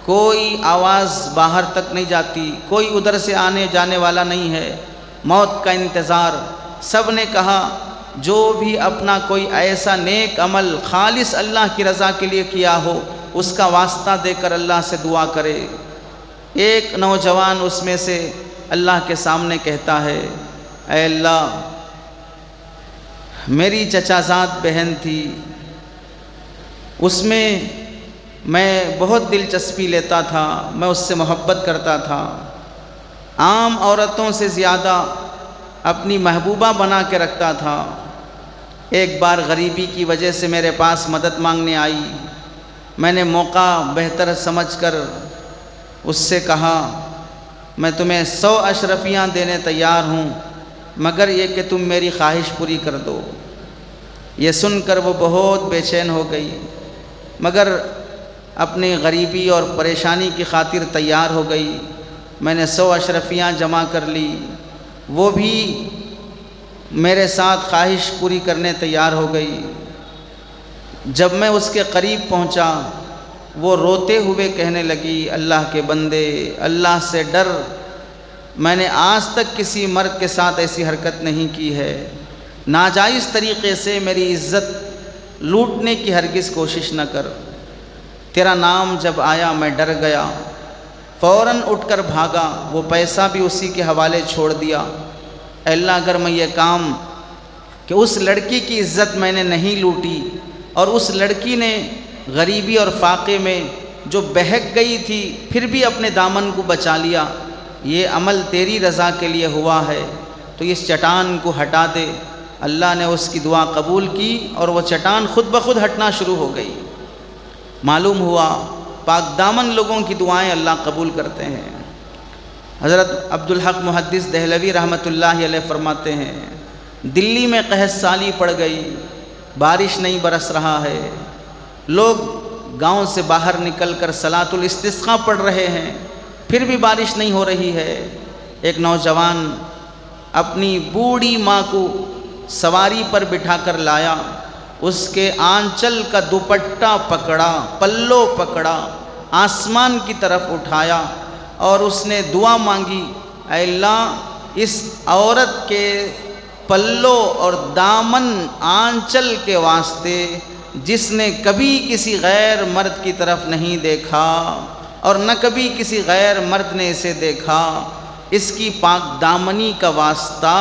کوئی آواز باہر تک نہیں جاتی، کوئی ادھر سے آنے جانے والا نہیں ہے، موت کا انتظار۔ سب نے کہا جو بھی اپنا کوئی ایسا نیک عمل خالص اللہ کی رضا کے لیے کیا ہو اس کا واسطہ دے کر اللہ سے دعا کرے۔ ایک نوجوان اس میں سے اللہ کے سامنے کہتا ہے، اے اللہ، میری چچا زاد بہن تھی، اس میں میں بہت دلچسپی لیتا تھا، میں اس سے محبت کرتا تھا، عام عورتوں سے زیادہ اپنی محبوبہ بنا کے رکھتا تھا۔ ایک بار غریبی کی وجہ سے میرے پاس مدد مانگنے آئی، میں نے موقع بہتر سمجھ کر اس سے کہا میں تمہیں 100 اشرفیاں دینے تیار ہوں مگر یہ کہ تم میری خواہش پوری کر دو۔ یہ سن کر وہ بہت بے چین ہو گئی مگر اپنی غریبی اور پریشانی کی خاطر تیار ہو گئی۔ میں نے 100 اشرفیاں جمع کر لی، وہ بھی میرے ساتھ خواہش پوری کرنے تیار ہو گئی۔ جب میں اس کے قریب پہنچا وہ روتے ہوئے کہنے لگی اللہ کے بندے، اللہ سے ڈر، میں نے آج تک کسی مرد کے ساتھ ایسی حرکت نہیں کی ہے، ناجائز طریقے سے میری عزت لوٹنے کی ہرگز کوشش نہ کر۔ تیرا نام جب آیا میں ڈر گیا، فوراً اٹھ کر بھاگا، وہ پیسہ بھی اسی کے حوالے چھوڑ دیا۔ اے اللہ اگر میں یہ کام کہ اس لڑکی کی عزت میں نے نہیں لوٹی اور اس لڑکی نے غریبی اور فاقے میں جو بہک گئی تھی پھر بھی اپنے دامن کو بچا لیا، یہ عمل تیری رضا کے لیے ہوا ہے تو اس چٹان کو ہٹا دے۔ اللہ نے اس کی دعا قبول کی اور وہ چٹان خود بخود ہٹنا شروع ہو گئی۔ معلوم ہوا پاک دامن لوگوں کی دعائیں اللہ قبول کرتے ہیں۔ حضرت عبدالحق محدث دہلوی رحمۃ اللہ علیہ فرماتے ہیں دلی میں قحط سالی پڑ گئی، بارش نہیں برس رہا ہے، لوگ گاؤں سے باہر نکل کر صلاۃ الاستسقاء پڑھ رہے ہیں پھر بھی بارش نہیں ہو رہی ہے۔ ایک نوجوان اپنی بوڑھی ماں کو سواری پر بٹھا کر لایا، اس کے آنچل کا دوپٹہ پکڑا، پلو پکڑا، آسمان کی طرف اٹھایا اور اس نے دعا مانگی اے اللہ اس عورت کے پلو اور دامن آنچل کے واسطے جس نے کبھی کسی غیر مرد کی طرف نہیں دیکھا اور نہ کبھی کسی غیر مرد نے اسے دیکھا، اس کی پاک دامنی کا واسطہ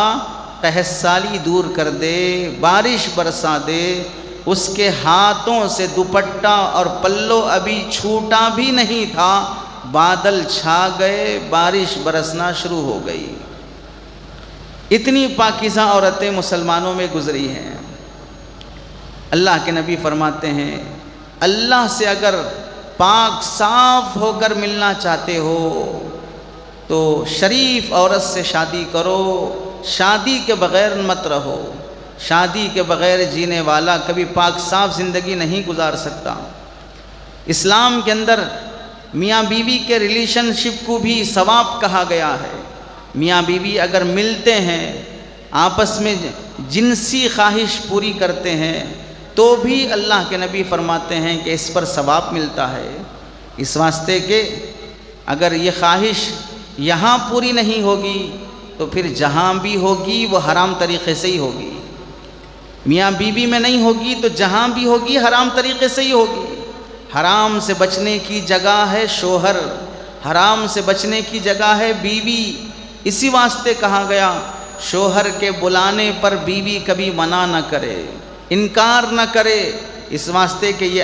قحط سالی دور کر دے، بارش برسا دے۔ اس کے ہاتھوں سے دوپٹہ اور پلو ابھی چھوٹا بھی نہیں تھا، بادل چھا گئے، بارش برسنا شروع ہو گئی۔ اتنی پاکیزہ عورتیں مسلمانوں میں گزری ہیں۔ اللہ کے نبی فرماتے ہیں اللہ سے اگر پاک صاف ہو کر ملنا چاہتے ہو تو شریف عورت سے شادی کرو، شادی کے بغیر مت رہو۔ شادی کے بغیر جینے والا کبھی پاک صاف زندگی نہیں گزار سکتا۔ اسلام کے اندر میاں بیوی کے ریلیشن شپ کو بھی ثواب کہا گیا ہے۔ میاں بیوی اگر ملتے ہیں، آپس میں جنسی خواہش پوری کرتے ہیں تو بھی اللہ کے نبی فرماتے ہیں کہ اس پر ثواب ملتا ہے، اس واسطے کہ اگر یہ خواہش یہاں پوری نہیں ہوگی تو پھر جہاں بھی ہوگی وہ حرام طریقے سے ہی ہوگی۔ میاں بیوی میں نہیں ہوگی تو جہاں بھی ہوگی حرام طریقے سے ہی ہوگی۔ حرام سے بچنے کی جگہ ہے شوہر، حرام سے بچنے کی جگہ ہے بیوی۔ اسی واسطے کہا گیا شوہر کے بلانے پر بیوی کبھی منع نہ کرے، انکار نہ کرے، اس واسطے کہ یہ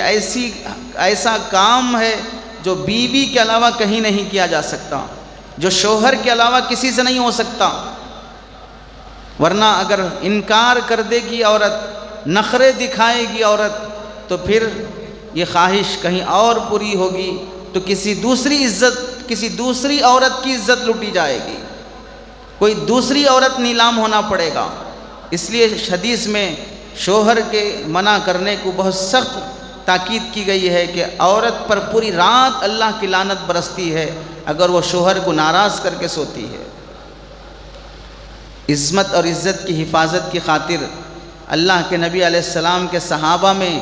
ایسا کام ہے جو بیوی کے علاوہ کہیں نہیں کیا جا سکتا، جو شوہر کے علاوہ کسی سے نہیں ہو سکتا۔ ورنہ اگر انکار کر دے گی عورت، نخرے دکھائے گی عورت، تو پھر یہ خواہش کہیں اور پوری ہوگی تو کسی دوسری عورت کی عزت لوٹی جائے گی، کوئی دوسری عورت نیلام ہونا پڑے گا۔ اس لیے حدیث میں شوہر کے منع کرنے کو بہت سخت تاکید کی گئی ہے کہ عورت پر پوری رات اللہ کی لعنت برستی ہے اگر وہ شوہر کو ناراض کر کے سوتی ہے۔ عظمت اور عزت کی حفاظت کی خاطر اللہ کے نبی علیہ السلام کے صحابہ میں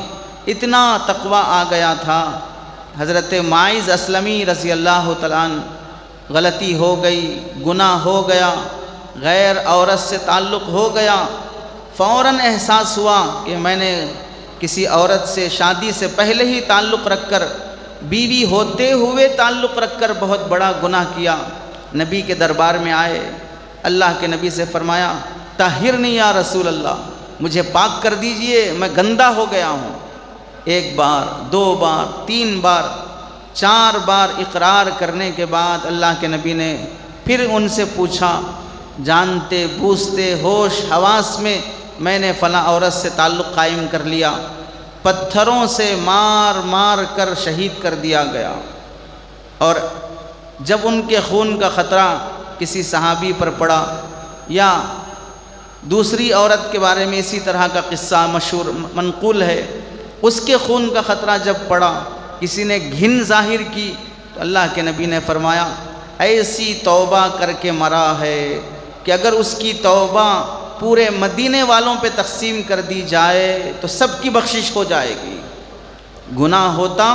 اتنا تقوی آ گیا تھا۔ حضرت معاذ اسلمی رضی اللہ تعالیٰ عنہ غلطی ہو گئی، گناہ ہو گیا، غیر عورت سے تعلق ہو گیا، فوراً احساس ہوا کہ میں نے کسی عورت سے شادی سے پہلے ہی تعلق رکھ کر، بیوی ہوتے ہوئے تعلق رکھ کر بہت بڑا گناہ کیا۔ نبی کے دربار میں آئے، اللہ کے نبی سے فرمایا طہرنی یا رسول اللہ، مجھے پاک کر دیجئے، میں گندہ ہو گیا ہوں۔ ایک بار، 2 بار، 3 بار، 4 بار اقرار کرنے کے بعد اللہ کے نبی نے پھر ان سے پوچھا، جانتے بوجھتے ہوش حواس میں نے فلاں عورت سے تعلق قائم کر لیا، پتھروں سے مار مار کر شہید کر دیا گیا۔ اور جب ان کے خون کا خطرہ کسی صحابی پر پڑا، یا دوسری عورت کے بارے میں اسی طرح کا قصہ مشہور منقول ہے، اس کے خون کا خطرہ جب پڑا، کسی نے گھن ظاہر کی، تو اللہ کے نبی نے فرمایا ایسی توبہ کر کے مرا ہے کہ اگر اس کی توبہ پورے مدینے والوں پہ تقسیم کر دی جائے تو سب کی بخشش ہو جائے گی۔ گناہ ہوتا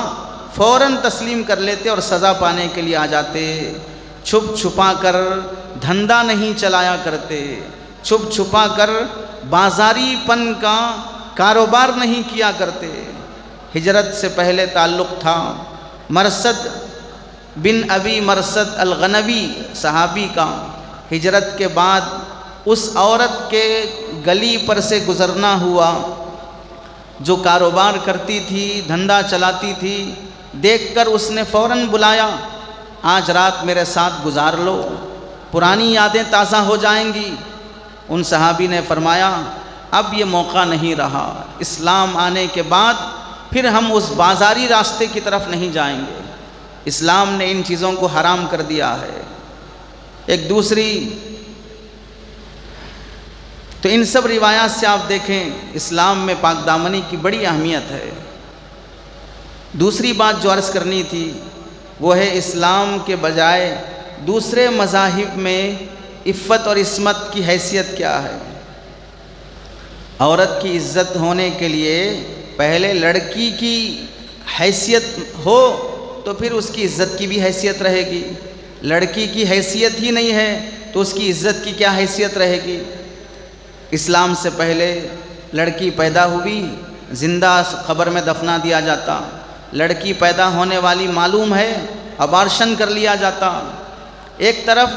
فوراً تسلیم کر لیتے اور سزا پانے کے لیے آ جاتے، چھپ چھپا کر دھندا نہیں چلایا کرتے، چھپ چھپا کر بازاری پن کا کاروبار نہیں کیا کرتے۔ ہجرت سے پہلے تعلق تھا مرثد بن ابی مرثد الغنوی صحابی کا، ہجرت کے بعد اس عورت کے گلی پر سے گزرنا ہوا جو کاروبار کرتی تھی، دھندا چلاتی تھی، دیکھ کر اس نے فوراً بلایا، آج رات میرے ساتھ گزار لو، پرانی یادیں تازہ ہو جائیں گی۔ ان صحابی نے فرمایا اب یہ موقع نہیں رہا، اسلام آنے کے بعد پھر ہم اس بازاری راستے کی طرف نہیں جائیں گے، اسلام نے ان چیزوں کو حرام کر دیا ہے۔ ایک دوسری تو ان سب روایات سے آپ دیکھیں اسلام میں پاک دامنی کی بڑی اہمیت ہے۔ دوسری بات جو عرض کرنی تھی وہ ہے اسلام کے بجائے دوسرے مذاہب میں عفت اور عصمت کی حیثیت کیا ہے۔ عورت کی عزت ہونے کے لیے پہلے لڑکی کی حیثیت ہو تو پھر اس کی عزت کی بھی حیثیت رہے گی، لڑکی کی حیثیت ہی نہیں ہے تو اس کی عزت کی کیا حیثیت رہے گی۔ اسلام سے پہلے لڑکی پیدا ہوئی زندہ قبر میں دفنا دیا جاتا، لڑکی پیدا ہونے والی معلوم ہے ابارشن کر لیا جاتا۔ ایک طرف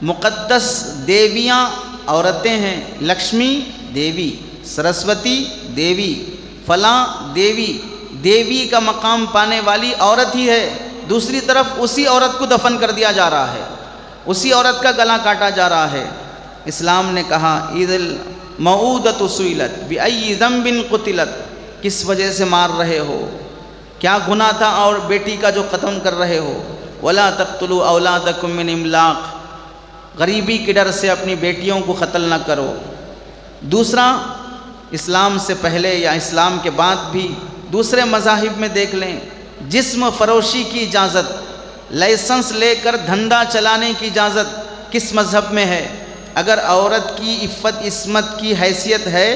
مقدس دیویاں عورتیں ہیں، لکشمی دیوی، سرسوتی دیوی، فلاں دیوی، دیوی کا مقام پانے والی عورت ہی ہے، دوسری طرف اسی عورت کو دفن کر دیا جا رہا ہے، اسی عورت کا گلا کاٹا جا رہا ہے۔ اسلام نے کہا اذ الموءودۃ سئلت بأی ذنب قتلت، کس وجہ سے مار رہے ہو، کیا گناہ تھا اور بیٹی کا جو قتل کر رہے ہو۔ ولا تقتلوا اولادکم من املاق، غریبی کے ڈر سے اپنی بیٹیوں کو قتل نہ کرو۔ دوسرا، اسلام سے پہلے یا اسلام کے بعد بھی دوسرے مذاہب میں دیکھ لیں، جسم فروشی کی اجازت، لائسنس لے کر دھندا چلانے کی اجازت کس مذہب میں ہے؟ اگر عورت کی عفت عصمت کی حیثیت ہے،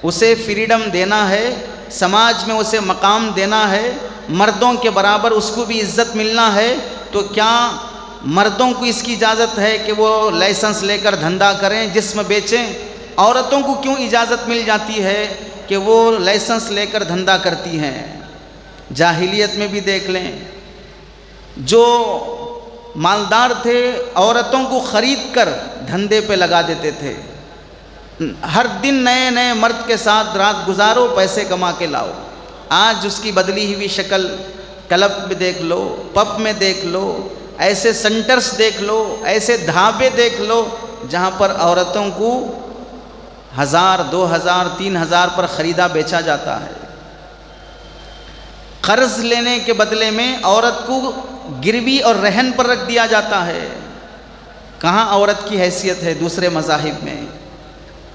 اسے فریڈم دینا ہے، سماج میں اسے مقام دینا ہے، مردوں کے برابر اس کو بھی عزت ملنا ہے، تو کیا مردوں کو اس کی اجازت ہے کہ وہ لائسنس لے کر دھندا کریں، جسم بیچیں؟ عورتوں کو کیوں اجازت مل جاتی ہے کہ وہ لائسنس لے کر دھندا کرتی ہیں؟ جاہلیت میں بھی دیکھ لیں، جو مالدار تھے عورتوں کو خرید کر دھندے پہ لگا دیتے تھے، ہر دن نئے نئے مرد کے ساتھ رات گزارو، پیسے کما کے لاؤ۔ آج اس کی بدلی ہوئی شکل کلب میں دیکھ لو، پب میں دیکھ لو، ایسے سنٹرز دیکھ لو، ایسے ڈھابے دیکھ لو جہاں پر عورتوں کو 1000 2000 3000 پر خریدا بیچا جاتا ہے۔ قرض لینے کے بدلے میں عورت کو گروی اور رہن پر رکھ دیا جاتا ہے۔ کہاں عورت کی حیثیت ہے دوسرے مذاہب میں؟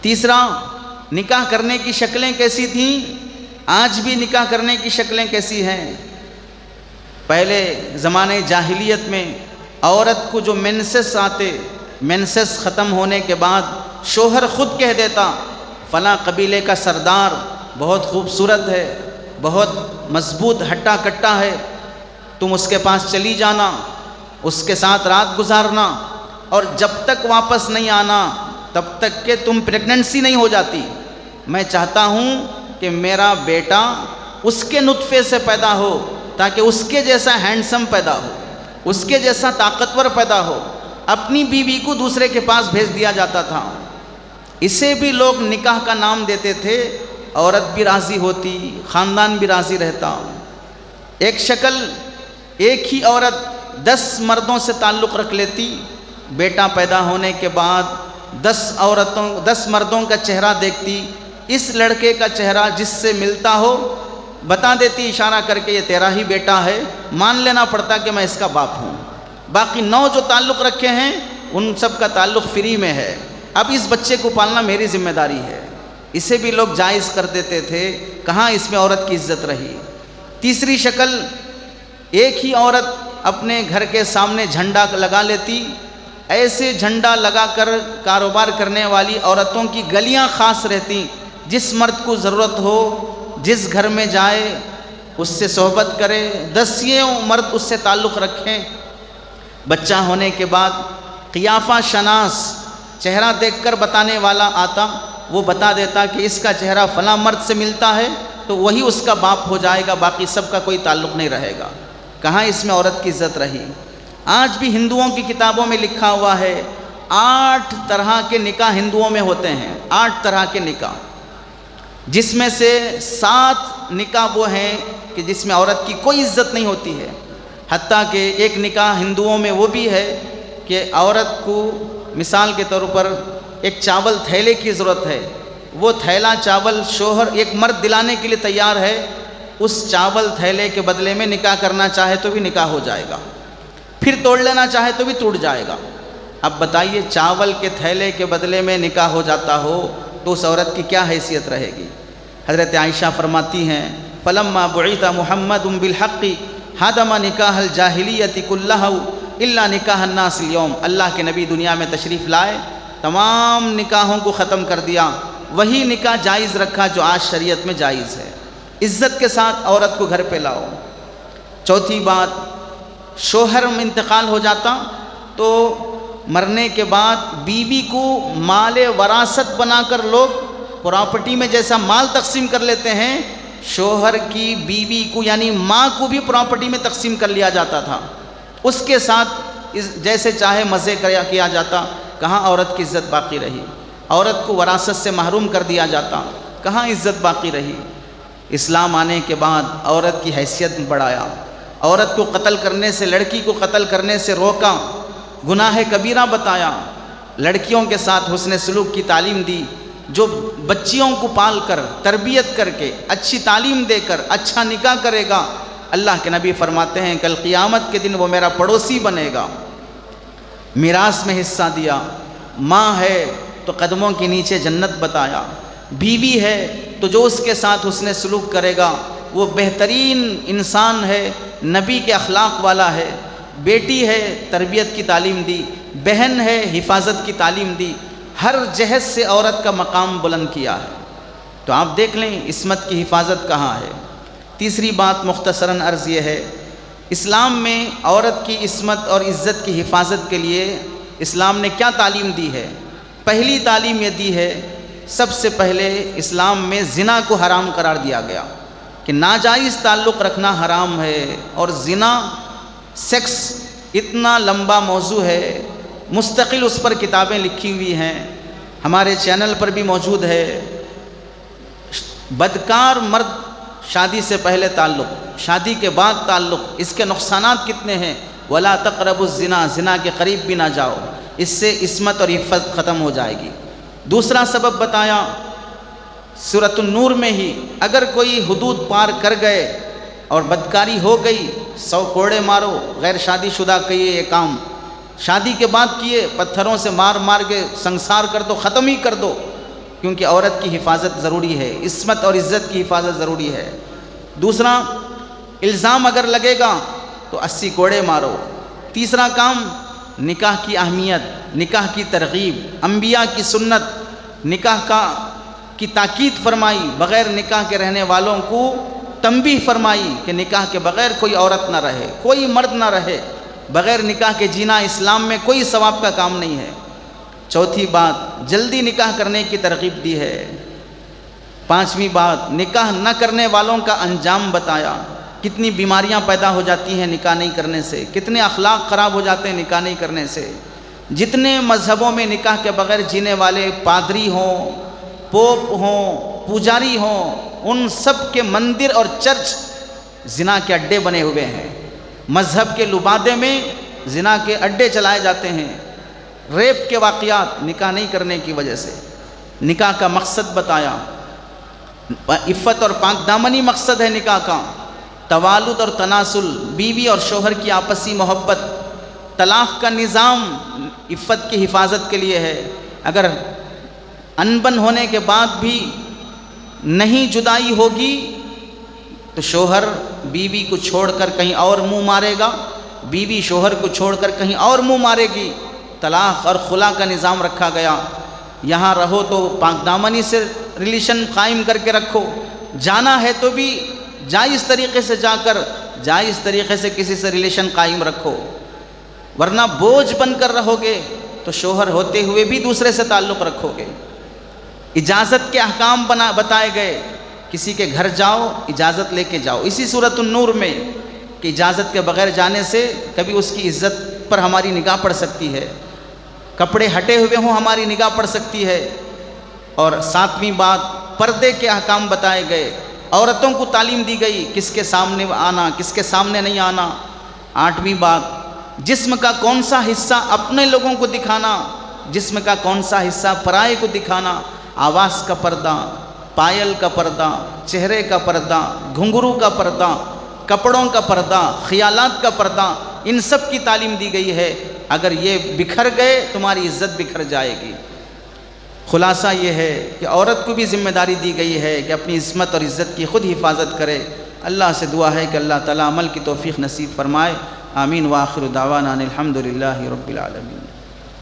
تیسرا، نکاح کرنے کی شکلیں کیسی تھیں، آج بھی نکاح کرنے کی شکلیں کیسی ہیں؟ پہلے زمانے جاہلیت میں عورت کو جو مینسس آتے، مینسس ختم ہونے کے بعد شوہر خود کہہ دیتا فلاں قبیلے کا سردار بہت خوبصورت ہے، بہت مضبوط ہٹا کٹا ہے، تم اس کے پاس چلی جانا، اس کے ساتھ رات گزارنا، اور جب تک واپس نہیں آنا تب تک کہ تم پریگننسی نہیں ہو جاتی۔ میں چاہتا ہوں کہ میرا بیٹا اس کے نطفے سے پیدا ہو تاکہ اس کے جیسا ہینڈسم پیدا ہو، اس کے جیسا طاقتور پیدا ہو۔ اپنی بیوی کو دوسرے کے پاس بھیج دیا جاتا تھا۔ اسے بھی لوگ نکاح کا نام دیتے تھے، عورت بھی راضی ہوتی، خاندان بھی راضی رہتا۔ ایک شکل ایک ہی عورت 10 مردوں سے تعلق رکھ لیتی، بیٹا پیدا ہونے کے بعد 10 مردوں کا چہرہ دیکھتی، اس لڑکے کا چہرہ جس سے ملتا ہو بتا دیتی اشارہ کر کے یہ تیرا ہی بیٹا ہے، مان لینا پڑتا کہ میں اس کا باپ ہوں۔ باقی 9 جو تعلق رکھے ہیں ان سب کا تعلق فری میں ہے، اب اس بچے کو پالنا میری ذمہ داری ہے۔ اسے بھی لوگ جائز کر دیتے تھے، کہاں اس میں عورت کی عزت رہی۔ تیسری شکل ایک ہی عورت اپنے گھر کے سامنے جھنڈا لگا لیتی، ایسے جھنڈا لگا کر کاروبار کرنے والی عورتوں کی گلیاں خاص رہتی، جس مرد کو ضرورت ہو جس گھر میں جائے اس سے صحبت کرے، 10 مرد اس سے تعلق رکھیں۔ بچہ ہونے کے بعد قیافہ شناس چہرہ دیکھ کر بتانے والا آتا، وہ بتا دیتا کہ اس کا چہرہ فلاں مرد سے ملتا ہے تو وہی اس کا باپ ہو جائے گا، باقی سب کا کوئی تعلق نہیں رہے گا۔ کہاں اس میں عورت کی عزت رہی۔ آج بھی ہندوؤں کی کتابوں میں لکھا ہوا ہے 8 طرح کے نکاح ہندوؤں میں ہوتے ہیں، 8 طرح کے نکاح، جس میں سے 7 نکاح وہ ہیں کہ جس میں عورت کی کوئی عزت نہیں ہوتی ہے۔ حتیٰ کہ ایک نکاح ہندوؤں میں وہ بھی ہے کہ عورت کو مثال کے طور پر ایک چاول تھیلے کی ضرورت ہے، وہ تھیلا چاول شوہر ایک مرد دلانے کے لیے تیار ہے، اس چاول تھیلے کے بدلے میں نکاح کرنا چاہے تو بھی نکاح ہو جائے گا، پھر توڑ لینا چاہے تو بھی ٹوٹ جائے گا۔ اب بتائیے چاول کے تھیلے کے بدلے میں نکاح ہو جاتا ہو تو اس عورت کی کیا حیثیت رہے گی۔ حضرت عائشہ فرماتی ہیں فلما بعث محمد بالحق ہدم نکاح الجاہلیت کلہ الا نکاح الناس اليوم، اللہ کے نبی دنیا میں تشریف لائے، تمام نکاحوں کو ختم کر دیا، وہی نکاح جائز رکھا جو آج شریعت میں جائز ہے۔ عزت کے ساتھ عورت کو گھر پہ لاؤ۔ چوتھی بات، شوہر میں انتقال ہو جاتا تو مرنے کے بعد بیوی کو مال وراثت بنا کر لوگ پراپرٹی میں جیسا مال تقسیم کر لیتے ہیں، شوہر کی بیوی کو یعنی ماں کو بھی پراپرٹی میں تقسیم کر لیا جاتا تھا، اس کے ساتھ جیسے چاہے مزے کیا جاتا۔ کہاں عورت کی عزت باقی رہی۔ عورت کو وراثت سے محروم کر دیا جاتا، کہاں عزت باقی رہی۔ اسلام آنے کے بعد عورت کی حیثیت بڑھایا، عورت کو قتل کرنے سے، لڑکی کو قتل کرنے سے روکا، گناہ کبیرہ بتایا، لڑکیوں کے ساتھ حسن سلوک کی تعلیم دی۔ جو بچیوں کو پال کر تربیت کر کے اچھی تعلیم دے کر اچھا نکاح کرے گا، اللہ کے نبی فرماتے ہیں کل قیامت کے دن وہ میرا پڑوسی بنے گا۔ میراث میں حصہ دیا، ماں ہے تو قدموں کے نیچے جنت بتایا، بیوی ہے تو جو اس کے ساتھ حسن سلوک کرے گا وہ بہترین انسان ہے، نبی کے اخلاق والا ہے، بیٹی ہے تربیت کی تعلیم دی، بہن ہے حفاظت کی تعلیم دی، ہر جہت سے عورت کا مقام بلند کیا ہے۔ تو آپ دیکھ لیں عصمت کی حفاظت کہاں ہے۔ تیسری بات مختصراً عرض یہ ہے، اسلام میں عورت کی عصمت اور عزت کی حفاظت کے لیے اسلام نے کیا تعلیم دی ہے؟ پہلی تعلیم یہ دی ہے، سب سے پہلے اسلام میں زنا کو حرام قرار دیا گیا کہ ناجائز تعلق رکھنا حرام ہے، اور زنا سیکس اتنا لمبا موضوع ہے، مستقل اس پر کتابیں لکھی ہوئی ہیں، ہمارے چینل پر بھی موجود ہے۔ بدکار مرد شادی سے پہلے تعلق، شادی کے بعد تعلق، اس کے نقصانات کتنے ہیں۔ وَلَا تَقْرَبُوا الزِّنَا، زنا کے قریب بھی نہ جاؤ، اس سے عصمت اور عفت ختم ہو جائے گی۔ دوسرا سبب بتایا سورۃ النور میں ہی، اگر کوئی حدود پار کر گئے اور بدکاری ہو گئی 100 کوڑے مارو، غیر شادی شدہ کیے یہ کام، شادی کے بعد کیے پتھروں سے مار مار کے سنسار کر دو، ختم ہی کر دو، کیونکہ عورت کی حفاظت ضروری ہے، عصمت اور عزت کی حفاظت ضروری ہے۔ دوسرا، الزام اگر لگے گا تو 80 کوڑے مارو۔ تیسرا کام، نکاح کی اہمیت، نکاح کی ترغیب، انبیاء کی سنت، نکاح کی تاکید فرمائی، بغیر نکاح کے رہنے والوں کو تنبیہ فرمائی کہ نکاح کے بغیر کوئی عورت نہ رہے، کوئی مرد نہ رہے، بغیر نکاح کے جینا اسلام میں کوئی ثواب کا کام نہیں ہے۔ چوتھی بات، جلدی نکاح کرنے کی ترغیب دی ہے۔ پانچویں بات، نکاح نہ کرنے والوں کا انجام بتایا، کتنی بیماریاں پیدا ہو جاتی ہیں نکاح نہیں کرنے سے، کتنے اخلاق خراب ہو جاتے ہیں نکاح نہیں کرنے سے۔ جتنے مذہبوں میں نکاح کے بغیر جینے والے پادری ہوں، پوپ ہوں، پجاری ہوں، ان سب کے مندر اور چرچ زنا کے اڈے بنے ہوئے ہیں۔ مذہب کے لبادے میں زنا کے اڈے چلائے جاتے ہیں۔ ریپ کے واقعات نکاح نہیں کرنے کی وجہ سے۔ نکاح کا مقصد بتایا، عفت اور پاک دامنی مقصد ہے نکاح کا۔ توالد اور تناسل، بیوی اور شوہر کی آپسی محبت۔ طلاق کا نظام عفت کی حفاظت کے لیے ہے۔ اگر انبن ہونے کے بعد بھی نہیں جدائی ہوگی تو شوہر بیوی کو چھوڑ کر کہیں اور منہ مارے گا، بیوی شوہر کو چھوڑ کر کہیں اور منہ مارے گی۔ طلاق اور خلا کا نظام رکھا گیا۔ یہاں رہو تو پاک دامنی سے ریلیشن قائم کر کے رکھو، جانا ہے تو بھی جائز طریقے سے جا کر جائز طریقے سے کسی سے ریلیشن قائم رکھو، ورنہ بوجھ بن کر رہو گے تو شوہر ہوتے ہوئے بھی دوسرے سے تعلق رکھو گے۔ اجازت کے احکام بتائے گئے، کسی کے گھر جاؤ اجازت لے کے جاؤ۔ اسی سورۃ النور میں کہ اجازت کے بغیر جانے سے کبھی اس کی عزت پر ہماری نگاہ پڑ سکتی ہے، کپڑے ہٹے ہوئے ہوں ہماری نگاہ پڑ سکتی ہے۔ اور 7ویں بات، پردے کے احکام بتائے گئے، عورتوں کو تعلیم دی گئی کس کے سامنے آنا کس کے سامنے نہیں آنا۔ 8ویں بات، جسم کا کون سا حصہ اپنے لوگوں کو دکھانا، جسم کا کون سا حصہ پرائے کو دکھانا۔ آواز کا پردہ، پائل کا پردہ، چہرے کا پردہ، گھنگرو کا پردہ، کپڑوں کا پردہ، خیالات کا پردہ، ان سب کی تعلیم دی گئی ہے۔ اگر یہ بکھر گئے تمہاری عزت بکھر جائے گی۔ خلاصہ یہ ہے کہ عورت کو بھی ذمہ داری دی گئی ہے کہ اپنی عصمت اور عزت کی خود حفاظت کرے۔ اللہ سے دعا ہے کہ اللہ تعالیٰ عمل کی توفیق نصیب فرمائے۔ آمین۔ وآخر دعوانا ان الحمد للہ رب العالمین۔